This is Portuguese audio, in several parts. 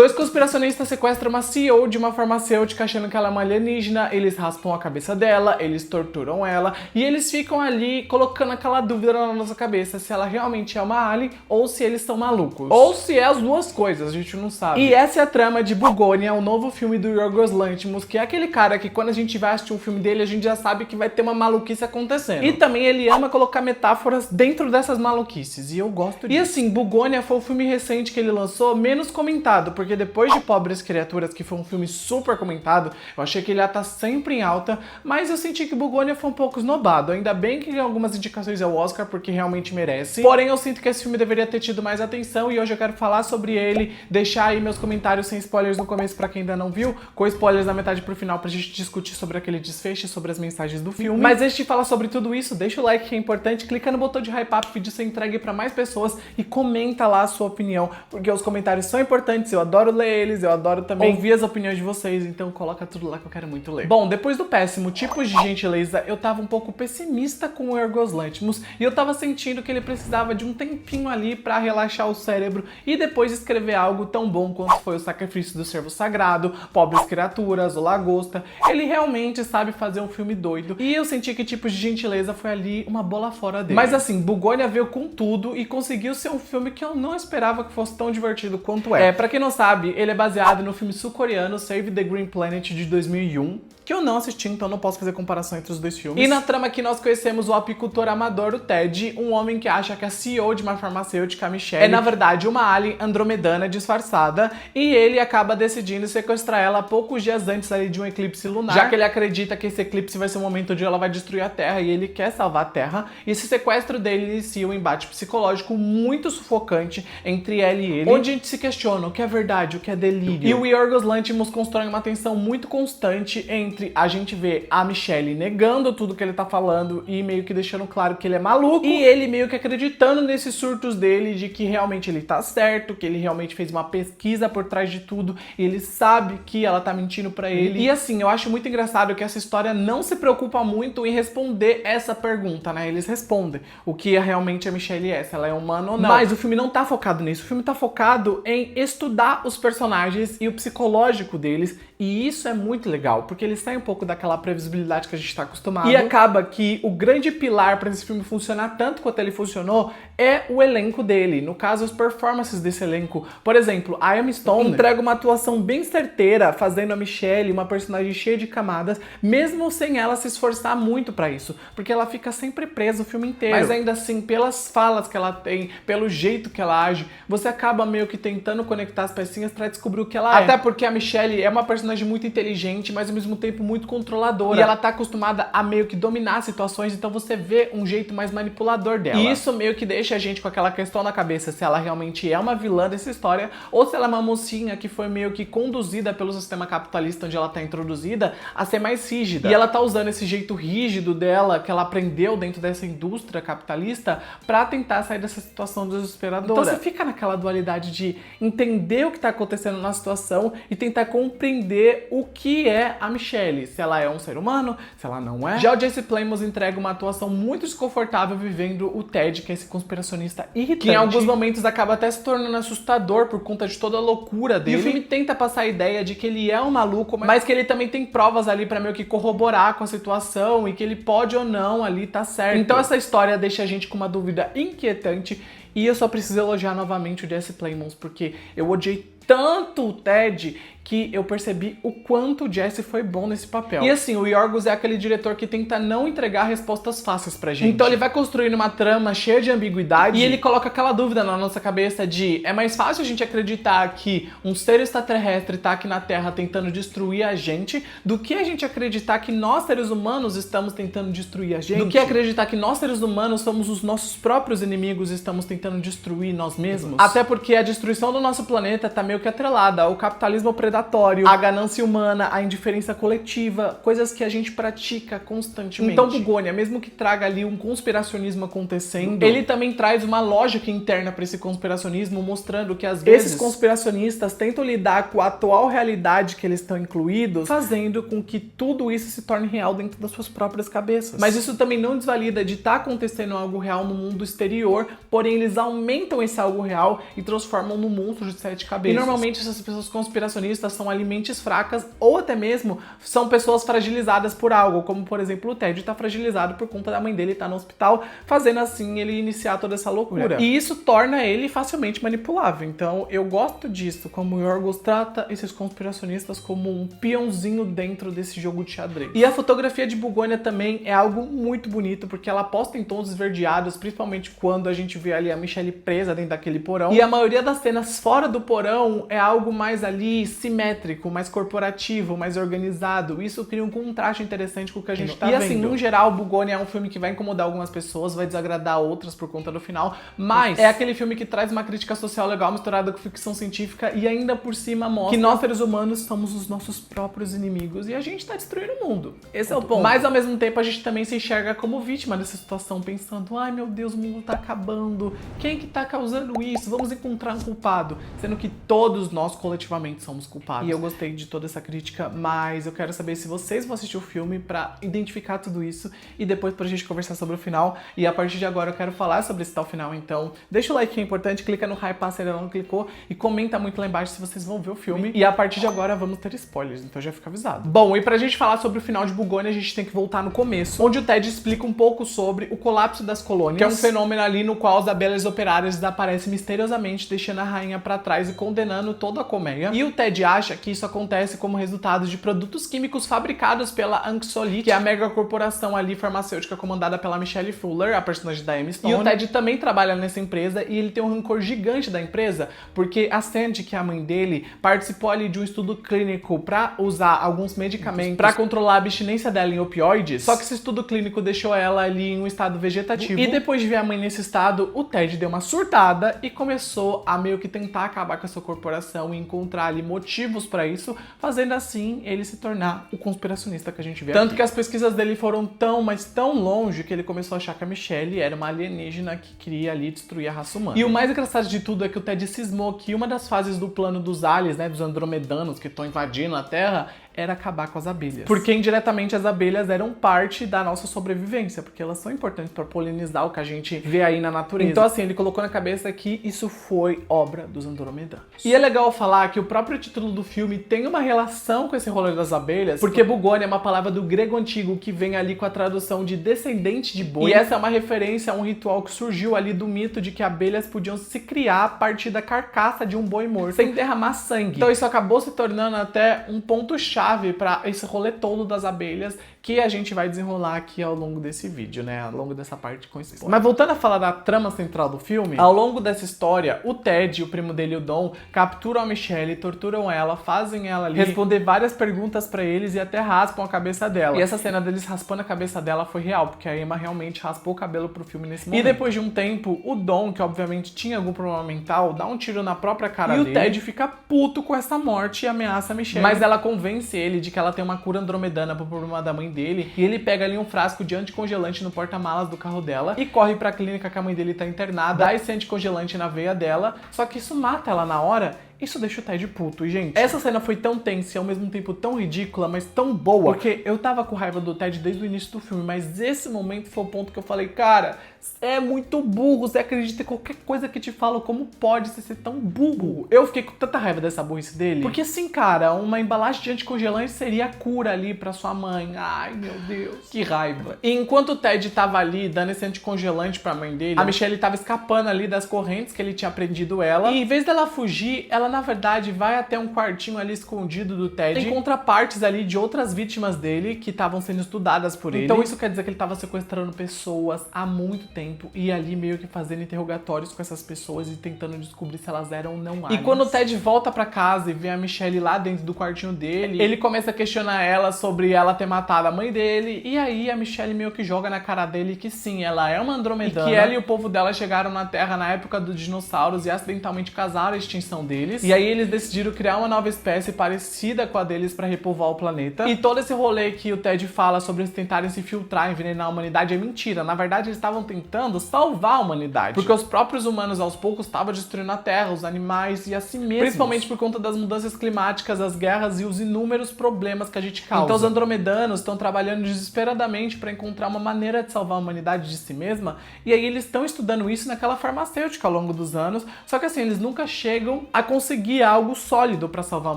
Dois conspiracionistas sequestram uma CEO de uma farmacêutica achando que ela é uma alienígena, eles raspam a cabeça dela, eles torturam ela e eles ficam ali colocando aquela dúvida na nossa cabeça se ela realmente é uma alien ou se eles são malucos. Ou se é as duas coisas, a gente não sabe. E essa é a trama de Bugonia, o novo filme do Yorgos Lanthimos, que é aquele cara que quando a gente vai assistir um filme dele, a gente já sabe que vai ter uma maluquice acontecendo. E também ele ama colocar metáforas dentro dessas maluquices, e eu gosto disso. E assim, Bugonia foi o filme recente que ele lançou menos comentado, porque depois de Pobres Criaturas, que foi um filme super comentado, eu achei que ele ia estar sempre em alta, mas eu senti que Bugonia foi um pouco esnobado. Ainda bem que algumas indicações ao Oscar, porque realmente merece. Porém, eu sinto que esse filme deveria ter tido mais atenção, e hoje eu quero falar sobre ele, deixar aí meus comentários sem spoilers no começo pra quem ainda não viu, com spoilers da metade pro final pra gente discutir sobre aquele desfecho, sobre as mensagens do filme. Mas antes de falar sobre tudo isso, deixa o like que é importante, clica no botão de hype up, o vídeo ser entregue pra mais pessoas e comenta lá a sua opinião, porque os comentários são importantes, eu adoro ler eles, eu adoro também ouvir as opiniões de vocês, então coloca tudo lá que eu quero muito ler. Bom, depois do péssimo Tipos de Gentileza, eu tava um pouco pessimista com o Yorgos Lanthimos e eu tava sentindo que ele precisava de um tempinho ali pra relaxar o cérebro e depois escrever algo tão bom quanto foi O Sacrifício do Servo Sagrado, Pobres Criaturas, O Lagosta. Ele realmente sabe fazer um filme doido e eu senti que Tipos de Gentileza foi ali uma bola fora dele. Mas assim, Bugonia veio com tudo e conseguiu ser um filme que eu não esperava que fosse tão divertido quanto é. Pra quem não sabe, ele é baseado no filme sul-coreano Save the Green Planet de 2001, que eu não assisti, então não posso fazer comparação entre os dois filmes. E na trama aqui nós conhecemos o apicultor amador, o Ted, um homem que acha que a CEO de uma farmacêutica, a Michelle, é na verdade uma alien andromedana disfarçada, e ele acaba decidindo sequestrar ela poucos dias antes ali de um eclipse lunar, já que ele acredita que esse eclipse vai ser o momento onde ela vai destruir a Terra e ele quer salvar a Terra. E esse sequestro dele inicia um embate psicológico muito sufocante entre ela e ele, onde a gente se questiona o que é verdade, o que é delírio. E o Yorgos Lanthimos constrói uma tensão muito constante entre a gente ver a Michelle negando tudo que ele tá falando e meio que deixando claro que ele é maluco, e ele meio que acreditando nesses surtos dele de que realmente ele tá certo, que ele realmente fez uma pesquisa por trás de tudo e ele sabe que ela tá mentindo pra ele. E assim, eu acho muito engraçado que essa história não se preocupa muito em responder essa pergunta, né? Eles respondem o que realmente a Michelle é, se ela é humana ou não. Mas o filme não tá focado nisso, o filme tá focado em estudar os personagens e o psicológico deles, e isso é muito legal, porque eles saem um pouco daquela previsibilidade que a gente tá acostumado. E acaba que o grande pilar para esse filme funcionar tanto quanto ele funcionou é o elenco dele. No caso, as performances desse elenco. Por exemplo, a Emma Stone entrega uma atuação bem certeira, fazendo a Michelle uma personagem cheia de camadas, mesmo sem ela se esforçar muito pra isso, porque ela fica sempre presa o filme inteiro. Mas ainda assim, pelas falas que ela tem, pelo jeito que ela age, você acaba meio que tentando conectar as pecinhas pra descobrir o que ela é. Até porque a Michelle é uma personagem muito inteligente, mas ao mesmo tempo muito controladora. E ela tá acostumada a meio que dominar situações, então você vê um jeito mais manipulador dela. E isso meio que deixa a gente com aquela questão na cabeça se ela realmente é uma vilã dessa história ou se ela é uma mocinha que foi meio que conduzida pelo sistema capitalista onde ela tá introduzida a ser mais rígida. E ela tá usando esse jeito rígido dela, que ela aprendeu dentro dessa indústria capitalista, pra tentar sair dessa situação desesperadora. Então você fica naquela dualidade de entender o que tá acontecendo na situação e tentar compreender o que é a Michelle, se ela é um ser humano, se ela não é. Já o Jesse Plemons entrega uma atuação muito desconfortável vivendo o Ted, que é esse conspiracionista irritante, que em alguns momentos acaba até se tornando assustador por conta de toda a loucura dele. E o filme tenta passar a ideia de que ele é um maluco, mas que ele também tem provas ali pra meio que corroborar com a situação e que ele pode ou não ali tá certo. Então essa história deixa a gente com uma dúvida inquietante e eu só preciso elogiar novamente o Jesse Plemons, porque eu odiei tanto o Ted que eu percebi o quanto o Jesse foi bom nesse papel. E assim, o Yorgos é aquele diretor que tenta não entregar respostas fáceis pra gente. Então ele vai construindo uma trama cheia de ambiguidade e ele coloca aquela dúvida na nossa cabeça de é mais fácil a gente acreditar que um ser extraterrestre tá aqui na Terra tentando destruir a gente do que a gente acreditar que nós, seres humanos, estamos tentando destruir a gente. Do que acreditar que nós, seres humanos, somos os nossos próprios inimigos e estamos tentando destruir nós mesmos. Até porque a destruição do nosso planeta tá meio que atrelada ao capitalismo predatório exploratório, a ganância humana, a indiferença coletiva, coisas que a gente pratica constantemente. Então Bugônia, mesmo que traga ali um conspiracionismo acontecendo, ele também traz uma lógica interna para esse conspiracionismo, mostrando que às vezes esses conspiracionistas tentam lidar com a atual realidade que eles estão incluídos, fazendo com que tudo isso se torne real dentro das suas próprias cabeças. Mas isso também não desvalida de estar acontecendo algo real no mundo exterior, porém eles aumentam esse algo real e transformam no monstro de 7 cabeças. E normalmente essas pessoas conspiracionistas são ali mentes fracas ou até mesmo são pessoas fragilizadas por algo, como por exemplo o Ted tá fragilizado por conta da mãe dele estar no hospital, fazendo assim ele iniciar toda essa loucura. E isso torna ele facilmente manipulável. Então eu gosto disso, como o Yorgos trata esses conspiracionistas como um peãozinho dentro desse jogo de xadrez. E a fotografia de Bugônia também é algo muito bonito, porque ela posta em tons esverdeados, principalmente quando a gente vê ali a Michelle presa dentro daquele porão. E a maioria das cenas fora do porão é algo mais ali simétrico, mais corporativo, mais organizado. Isso cria um contraste interessante com o que a gente tá vendo. E assim, no geral, Bugônia é um filme que vai incomodar algumas pessoas, vai desagradar outras por conta do final, mas é aquele filme que traz uma crítica social legal misturada com ficção científica e ainda por cima mostra que nós, seres humanos, somos os nossos próprios inimigos e a gente tá destruindo o mundo. Esse é o ponto. Mas ao mesmo tempo a gente também se enxerga como vítima dessa situação, pensando, ai meu Deus, o mundo tá acabando, quem que tá causando isso? Vamos encontrar um culpado, sendo que todos nós coletivamente somos culpados. E eu gostei de toda essa crítica, mas eu quero saber se vocês vão assistir o filme pra identificar tudo isso e depois pra gente conversar sobre o final. E a partir de agora eu quero falar sobre esse tal final, então deixa o like que é importante, clica no hype se ainda não clicou e comenta muito lá embaixo se vocês vão ver o filme. E a partir de agora vamos ter spoilers, então já fica avisado. Bom, e pra gente falar sobre o final de Bugônia, a gente tem que voltar no começo, onde o Ted explica um pouco sobre o colapso das colônias, que é um fenômeno ali no qual as abelhas operárias desaparecem misteriosamente, deixando a rainha pra trás e condenando toda a colmeia. E o Ted acha que isso acontece como resultado de produtos químicos fabricados pela Anxolite, que é a mega corporação ali farmacêutica comandada pela Michelle Fuller, a personagem da Emma Stone. E o Ted também trabalha nessa empresa e ele tem um rancor gigante da empresa, porque a Sandy, que é a mãe dele, participou ali de um estudo clínico pra usar alguns medicamentos pra controlar a abstinência dela em opioides, só que esse estudo clínico deixou ela ali em um estado vegetativo. E depois de ver a mãe nesse estado, o Ted deu uma surtada e começou a meio que tentar acabar com essa corporação e encontrar ali motivos pra isso, fazendo assim ele se tornar o conspiracionista que a gente vê aqui. Tanto que as pesquisas dele foram tão, mas tão longe que ele começou a achar que a Michelle era uma alienígena que queria ali destruir a raça humana. E o mais engraçado de tudo é que o Ted cismou que uma das fases do plano dos aliens, né, dos andromedanos que estão invadindo a Terra, era acabar com as abelhas. Porque indiretamente as abelhas eram parte da nossa sobrevivência, porque elas são importantes para polinizar o que a gente vê aí na natureza. Então assim, ele colocou na cabeça que isso foi obra dos andromedanos. E é legal falar que o próprio título do filme tem uma relação com esse rolê das abelhas, porque Bugônia é uma palavra do grego antigo que vem ali com a tradução de descendente de boi. E essa é uma referência a um ritual que surgiu ali do mito de que abelhas podiam se criar a partir da carcaça de um boi morto, sem derramar sangue. Então isso acabou se tornando até um ponto-chave para esse rolê todo das abelhas que a gente vai desenrolar aqui ao longo desse vídeo, né? Ao longo dessa parte com spoiler. Mas voltando a falar da trama central do filme, ao longo dessa história, o Ted, o primo dele, o Dom, capturam a Michelle, torturam ela, fazem ela ali responder várias perguntas pra eles e até raspam a cabeça dela. E essa cena deles raspando a cabeça dela foi real, porque a Emma realmente raspou o cabelo pro filme nesse momento. E depois de um tempo, o Dom, que obviamente tinha algum problema mental, dá um tiro na própria cara dele. E o Ted fica puto com essa morte e ameaça a Michelle. Mas ela convence ele de que ela tem uma cura andromedana pro problema da mãe dele, e ele pega ali um frasco de anticongelante no porta-malas do carro dela e corre pra clínica que a mãe dele tá internada, dá esse anticongelante na veia dela, só que isso mata ela na hora. Isso deixa o Ted puto. E, gente, essa cena foi tão tensa e ao mesmo tempo tão ridícula, mas tão boa, porque eu tava com raiva do Ted desde o início do filme, mas esse momento foi o ponto que eu falei, cara, é muito burro, você acredita em qualquer coisa que te falo, como pode você ser tão burro? Eu fiquei com tanta raiva dessa burrice dele, porque assim, cara, uma embalagem de anticongelante seria a cura ali pra sua mãe. Ai, meu Deus, que raiva. E enquanto o Ted tava ali dando esse anticongelante pra mãe dele, a Michelle tava escapando ali das correntes que ele tinha prendido ela, e em vez dela fugir, ela na verdade vai até um quartinho ali escondido do Ted, encontra partes ali de outras vítimas dele que estavam sendo estudadas por ele. Então isso quer dizer que ele tava sequestrando pessoas há muito tempo e ali meio que fazendo interrogatórios com essas pessoas e tentando descobrir se elas eram ou não aliens. E quando o Ted volta pra casa e vê a Michelle lá dentro do quartinho dele, ele começa a questionar ela sobre ela ter matado a mãe dele, e aí a Michelle meio que joga na cara dele que sim, ela é uma andromedana, e que ela e o povo dela chegaram na Terra na época dos dinossauros e acidentalmente causaram a extinção deles. deles. E aí eles decidiram criar uma nova espécie parecida com a deles pra repovoar o planeta. E todo esse rolê que o Ted fala sobre eles tentarem se filtrar e envenenar a humanidade é mentira. Na verdade, eles estavam tentando salvar a humanidade. Porque os próprios humanos, aos poucos, estavam destruindo a Terra, os animais e assim mesmo. Principalmente por conta das mudanças climáticas, as guerras e os inúmeros problemas que a gente causa. Então os andromedanos estão trabalhando desesperadamente pra encontrar uma maneira de salvar a humanidade de si mesma. E aí eles estão estudando isso naquela farmacêutica ao longo dos anos. Só que assim, eles nunca chegam a conseguir algo sólido pra salvar a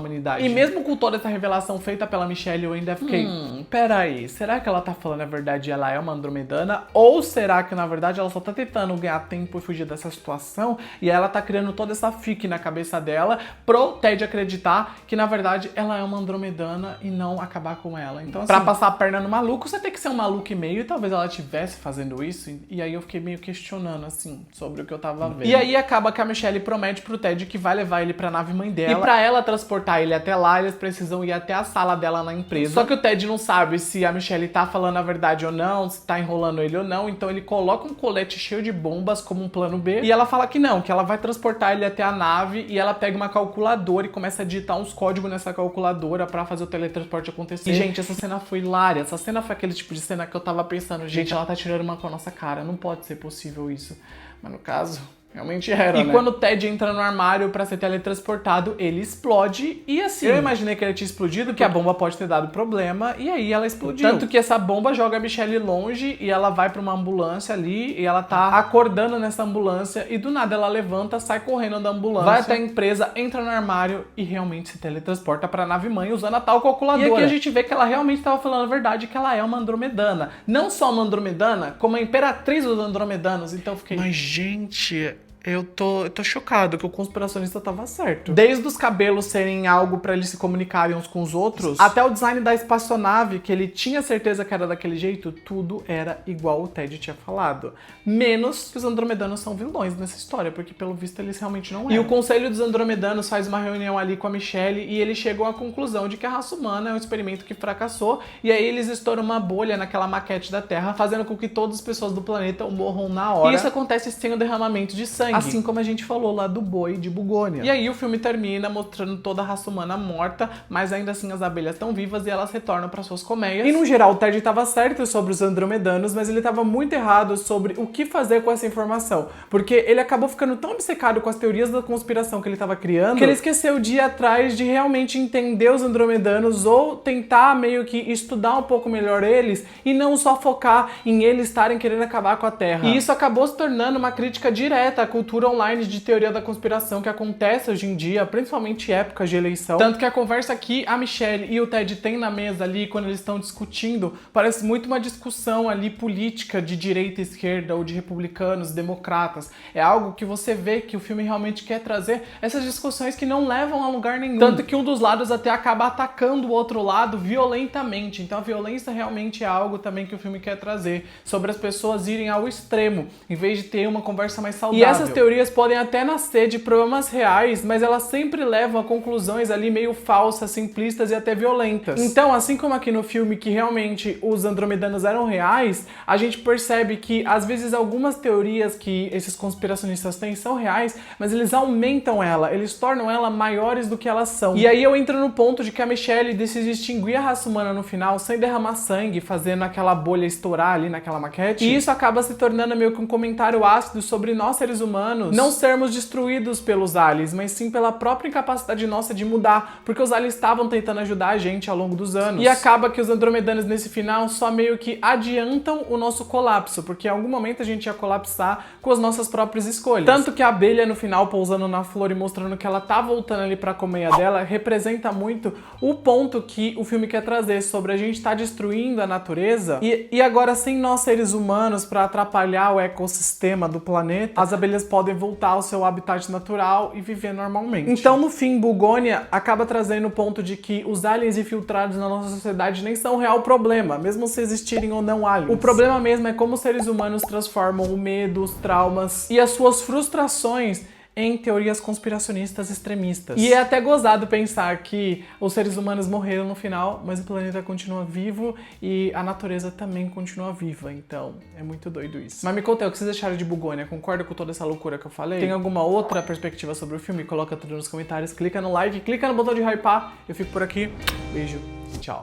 humanidade. E mesmo com toda essa revelação feita pela Michelle, eu ainda fiquei... peraí, será que ela tá falando a verdade e ela é uma andromedana? Ou será que, na verdade, ela só tá tentando ganhar tempo e fugir dessa situação e ela tá criando toda essa fique na cabeça dela pro Ted acreditar que, na verdade, ela é uma andromedana e não acabar com ela. Então, assim, pra passar a perna no maluco, você tem que ser um maluco e meio e talvez ela estivesse fazendo isso. E aí eu fiquei meio questionando, assim, sobre o que eu tava vendo. E aí acaba que a Michelle promete pro Ted que vai levar ele pra nave mãe dela. E pra ela transportar ele até lá, eles precisam ir até a sala dela na empresa. Só que o Ted não sabe se a Michelle tá falando a verdade ou não, se tá enrolando ele ou não. Então ele coloca um colete cheio de bombas como um plano B. E ela fala que não, que ela vai transportar ele até a nave e ela pega uma calculadora e começa a digitar uns códigos nessa calculadora pra fazer o teletransporte acontecer. E, gente, essa cena foi hilária. Essa cena foi aquele tipo de cena que eu tava pensando, gente, ela tá tirando uma com a nossa cara. Não pode ser possível isso. Mas no caso... realmente era, né? E quando o Ted entra no armário pra ser teletransportado, ele explode e assim... eu imaginei que ele tinha explodido, que a bomba pode ter dado problema, e aí ela explodiu. Tanto que essa bomba joga a Michelle longe e ela vai pra uma ambulância ali e ela tá acordando nessa ambulância e do nada ela levanta, sai correndo da ambulância, vai até a empresa, entra no armário e realmente se teletransporta pra nave mãe usando a tal calculadora. E aqui a gente vê que ela realmente tava falando a verdade, que ela é uma andromedana. Não só uma andromedana, como a imperatriz dos andromedanos. Então eu fiquei... mas, gente... Eu tô chocado que o conspiracionista tava certo. Desde os cabelos serem algo pra eles se comunicarem uns com os outros, até o design da espaçonave, que ele tinha certeza que era daquele jeito, tudo era igual o Ted tinha falado. Menos que os andromedanos são vilões nessa história, porque pelo visto eles realmente não eram. E o conselho dos andromedanos faz uma reunião ali com a Michelle e eles chegam à conclusão de que a raça humana é um experimento que fracassou, e aí eles estouram uma bolha naquela maquete da Terra, fazendo com que todas as pessoas do planeta morram na hora. E isso acontece sem o derramamento de sangue. Assim como a gente falou lá do boi de Bugônia. E aí o filme termina mostrando toda a raça humana morta, mas ainda assim as abelhas estão vivas e elas retornam para suas colmeias. E no geral o Ted estava certo sobre os andromedanos, mas ele estava muito errado sobre o que fazer com essa informação. Porque ele acabou ficando tão obcecado com as teorias da conspiração que ele estava criando, que ele esqueceu de ir atrás de realmente entender os andromedanos ou tentar meio que estudar um pouco melhor eles e não só focar em eles estarem querendo acabar com a Terra. E isso acabou se tornando uma crítica direta à cultura online de teoria da conspiração que acontece hoje em dia, principalmente em épocas de eleição. Tanto que a conversa que a Michelle e o Ted têm na mesa ali, quando eles estão discutindo, parece muito uma discussão ali política de direita e esquerda, ou de republicanos, democratas. É algo que você vê que o filme realmente quer trazer essas discussões que não levam a lugar nenhum. Tanto que um dos lados até acaba atacando o outro lado violentamente. Então a violência realmente é algo também que o filme quer trazer, sobre as pessoas irem ao extremo, em vez de ter uma conversa mais saudável. E essas teorias podem até nascer de problemas reais, mas elas sempre levam a conclusões ali meio falsas, simplistas e até violentas. Então, assim como aqui no filme que realmente os andromedanos eram reais, a gente percebe que às vezes algumas teorias que esses conspiracionistas têm são reais, mas eles aumentam ela, eles tornam ela maiores do que elas são. E aí eu entro no ponto de que a Michelle decide extinguir a raça humana no final sem derramar sangue, fazendo aquela bolha estourar ali naquela maquete. E isso acaba se tornando meio que um comentário ácido sobre nós seres humanos não sermos destruídos pelos aliens, mas sim pela própria incapacidade nossa de mudar, porque os aliens estavam tentando ajudar a gente ao longo dos anos. E acaba que os andromedanos nesse final só meio que adiantam o nosso colapso, porque em algum momento a gente ia colapsar com as nossas próprias escolhas. Tanto que a abelha no final pousando na flor e mostrando que ela tá voltando ali pra colmeia dela, representa muito o ponto que o filme quer trazer sobre a gente tá destruindo a natureza e agora sem nós seres humanos pra atrapalhar o ecossistema do planeta, as abelhas podem voltar ao seu habitat natural e viver normalmente. Então, no fim, Bugônia acaba trazendo o ponto de que os aliens infiltrados na nossa sociedade nem são o real problema, mesmo se existirem ou não aliens. O problema mesmo é como os seres humanos transformam o medo, os traumas e as suas frustrações em teorias conspiracionistas extremistas. E é até gozado pensar que os seres humanos morreram no final, mas o planeta continua vivo e a natureza também continua viva. Então, é muito doido isso. Mas me conta aí, o que vocês acharam de Bugônia? Concorda com toda essa loucura que eu falei? Tem alguma outra perspectiva sobre o filme? Coloca tudo nos comentários, clica no like, clica no botão de hypar. Eu fico por aqui. Beijo, tchau.